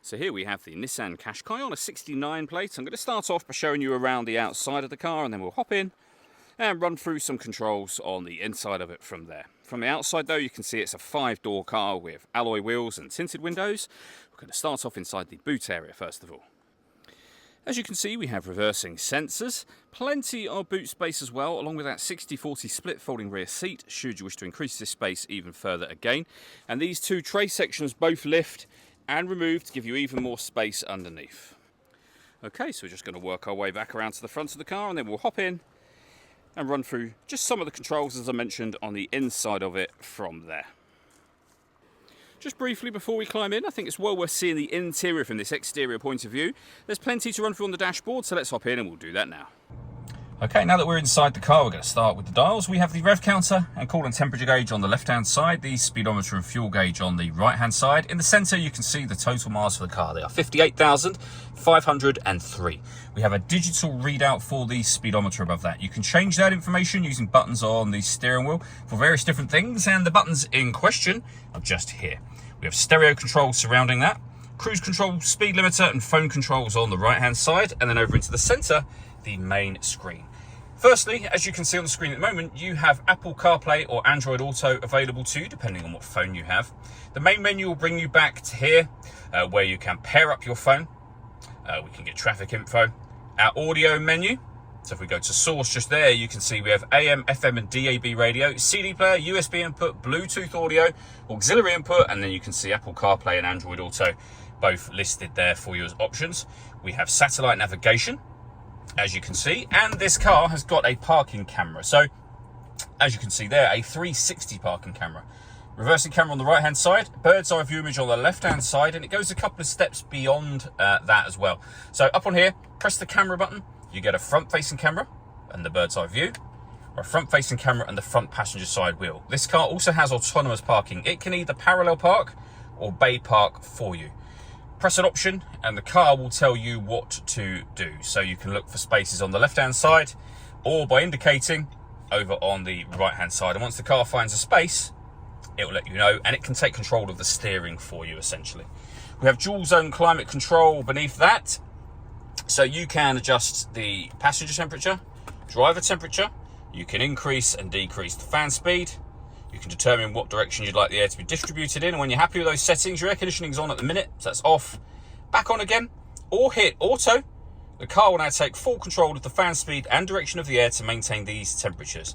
So here we have the Nissan Qashqai on a 69 plate. I'm going to start off by showing you around the outside of the car, and then we'll hop in and run through some controls on the inside of it from there. From the outside though, you can see it's a 5-door car with alloy wheels and tinted windows. We're going to start off inside the boot area first of all. As you can see, we have reversing sensors, plenty of boot space as well, along with that 60/40 split folding rear seat, should you wish to increase this space even further again. And these two tray sections both lift and remove to give you even more space underneath. Okay, so we're just going to work our way back around to the front of the car, and then we'll hop in and run through just some of the controls, as I mentioned, on the inside of it from there. Just briefly before we climb in, I think it's well worth seeing the interior from this exterior point of view. There's plenty to run through on the dashboard, so let's hop in and we'll do that now. Okay, now that we're inside the car, we're going to start with the dials. We have the rev counter and coolant temperature gauge on the left-hand side, the speedometer and fuel gauge on the right-hand side. In the centre, you can see the total miles for the car. They are 58,503. We have a digital readout for the speedometer above that. You can change that information using buttons on the steering wheel for various different things, and the buttons in question are just here. We have stereo controls surrounding that, cruise control, speed limiter and phone controls on the right-hand side, and then over into the centre, the main screen. Firstly, as you can see on the screen at the moment, you have Apple CarPlay or Android Auto available to you, depending on what phone you have. The main menu will bring you back to here, where you can pair up your phone. We can get traffic info. Our audio menu, so if we go to source just there, you can see we have AM, FM and DAB radio, CD player, USB input, Bluetooth audio, auxiliary input, and then you can see Apple CarPlay and Android Auto both listed there for you as options. We have satellite navigation, as you can see, and this car has got a parking camera. So as you can see there, a 360 parking camera. Reversing camera on the right hand side, bird's eye view image on the left hand side, and it goes a couple of steps beyond that as well. So up on here, press the camera button, you get a front facing camera and the bird's eye view, or a front facing camera and the front passenger side wheel. This car also has autonomous parking. It can either parallel park or bay park for you. Press an option and the car will tell you what to do. So you can look for spaces on the left hand side or by indicating over on the right hand side. And once the car finds a space, it will let you know, and it can take control of the steering for you essentially. We have dual zone climate control beneath that. So you can adjust the passenger temperature, driver temperature. You can increase and decrease the fan speed. You can determine what direction you'd like the air to be distributed in, and when you're happy with those settings, your air conditioning is on at the minute, so that's off. Back on again, or hit auto. The car will now take full control of the fan speed and direction of the air to maintain these temperatures.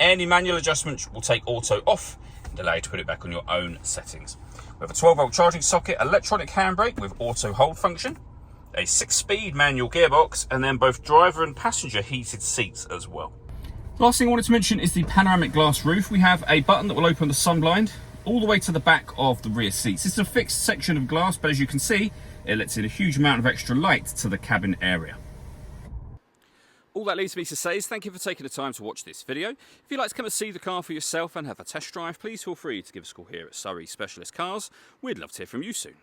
Any manual adjustments will take auto off and allow you to put it back on your own settings. We have a 12-volt charging socket, electronic handbrake with auto hold function, a 6-speed manual gearbox, and then both driver and passenger heated seats as well. Last thing I wanted to mention is the panoramic glass roof. We have a button that will open the sunblind all the way to the back of the rear seats. This is a fixed section of glass, but as you can see, it lets in a huge amount of extra light to the cabin area. All that leaves me to say is thank you for taking the time to watch this video. If you'd like to come and see the car for yourself and have a test drive, please feel free to give us a call here at Surrey Specialist Cars. We'd love to hear from you soon.